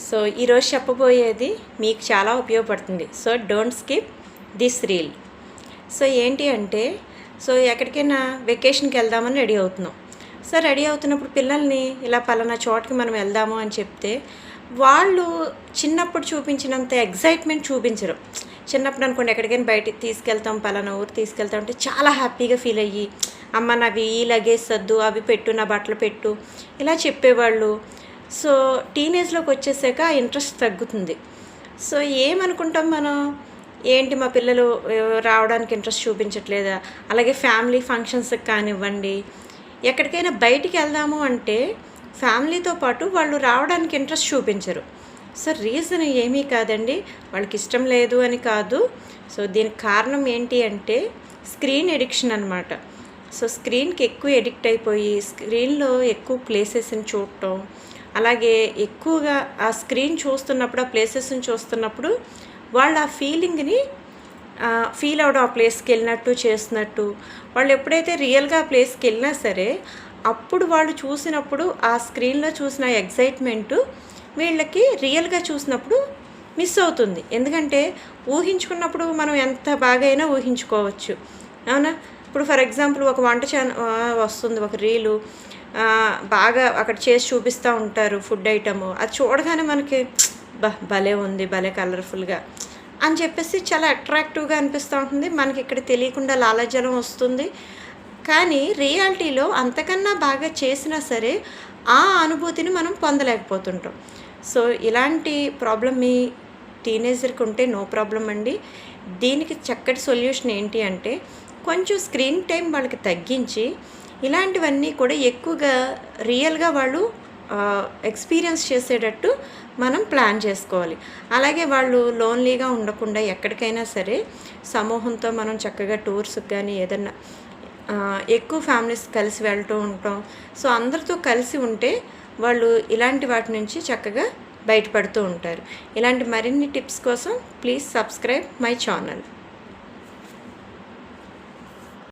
So ఈరోజు చెప్పబోయేది మీకు చాలా ఉపయోగపడుతుంది. So don't skip this reel. So ఏంటి అంటే, సో ఎక్కడికైనా వెకేషన్కి వెళ్దామని రెడీ అవుతున్నాం. సో రెడీ అవుతున్నప్పుడు పిల్లల్ని ఇలా పలానా చోటకి మనం వెళ్దాము అని చెప్తే వాళ్ళు చిన్నప్పుడు చూపించినంత ఎగ్జైట్మెంట్ చూపించరు. చిన్నప్పుడు అనుకోండి, ఎక్కడికైనా బయటికి తీసుకెళ్తాం, పలానా ఊరు తీసుకెళ్తాం అంటే చాలా హ్యాపీగా ఫీల్ అయ్యి, అమ్మ నావి ఈ లగేజ్ సర్దు, అవి పెట్టు, నా బట్టలు పెట్టు, ఇలా చెప్పేవాళ్ళు. సో టీనేజ్లోకి వచ్చేసాక ఆ ఇంట్రెస్ట్ తగ్గుతుంది. సో ఏమనుకుంటాం మనం, ఏంటి మా పిల్లలు రావడానికి ఇంట్రెస్ట్ చూపించట్లేదా? అలాగే ఫ్యామిలీ ఫంక్షన్స్కి కానివ్వండి, ఎక్కడికైనా బయటికి వెళ్దాము అంటే ఫ్యామిలీతో పాటు వాళ్ళు రావడానికి ఇంట్రెస్ట్ చూపించరు. సో రీజన్ ఏమీ కాదండి, వాళ్ళకి ఇష్టం లేదు అని కాదు. సో దీనికి కారణం ఏంటి అంటే స్క్రీన్ ఎడిక్షన్ అనమాట. సో స్క్రీన్కి ఎక్కువ ఎడిక్ట్ అయిపోయి స్క్రీన్లో ఎక్కువ ప్లేసెస్ని చూడటం, అలాగే ఎక్కువగా ఆ స్క్రీన్ చూస్తున్నప్పుడు, ఆ ప్లేసెస్ని చూస్తున్నప్పుడు వాళ్ళు ఆ ఫీలింగ్ని ఫీల్ అవడం, ఆ ప్లేస్కి వెళ్ళినట్టు చేస్తున్నట్టు. వాళ్ళు ఎప్పుడైతే రియల్గా ఆ ప్లేస్కి వెళ్ళినా సరే, అప్పుడు వాళ్ళు చూసినప్పుడు ఆ స్క్రీన్లో చూసిన ఎగ్జైట్మెంటు వీళ్ళకి రియల్గా చూసినప్పుడు మిస్ అవుతుంది. ఎందుకంటే ఊహించుకున్నప్పుడు మనం ఎంత బాగా అయినా ఊహించుకోవచ్చు, అవునా? ఇప్పుడు ఫర్ ఎగ్జాంపుల్ ఒక వంట వస్తుంది, ఒక రీలు బాగా అక్కడ చేసి చూపిస్తూ ఉంటారు ఫుడ్ ఐటము. అది చూడగానే మనకి భలే ఉంది, భలే కలర్ఫుల్గా అని చెప్పేసి చాలా అట్రాక్టివ్గా అనిపిస్తూ ఉంటుంది. మనకి ఇక్కడ తెలియకుండా లాలాజలం వస్తుంది. కానీ రియాలిటీలో అంతకన్నా బాగా చేసినా సరే ఆ అనుభూతిని మనం పొందలేకపోతుంటాం. సో ఇలాంటి ప్రాబ్లం మీ టీనేజర్కి ఉంటే నో ప్రాబ్లం అండి. దీనికి చక్కటి సొల్యూషన్ ఏంటి అంటే, కొంచెం స్క్రీన్ టైం వాళ్ళకి తగ్గించి ఇలాంటివన్నీ కూడా ఎక్కువగా రియల్గా వాళ్ళు ఎక్స్పీరియన్స్ చేసేటట్టు మనం ప్లాన్ చేసుకోవాలి. అలాగే వాళ్ళు లోన్లీగా ఉండకుండా ఎక్కడికైనా సరే సమూహంతో మనం చక్కగా టూర్స్కి కానీ ఏదన్నా ఎక్కువ ఫ్యామిలీస్ కలిసి వెళ్తూ ఉంటాం. సో అందరితో కలిసి ఉంటే వాళ్ళు ఇలాంటి వాటి నుంచి చక్కగా బయటపడుతూ ఉంటారు. ఇలాంటి మరిన్ని టిప్స్ కోసం ప్లీజ్ సబ్స్క్రైబ్ మై ఛానల్.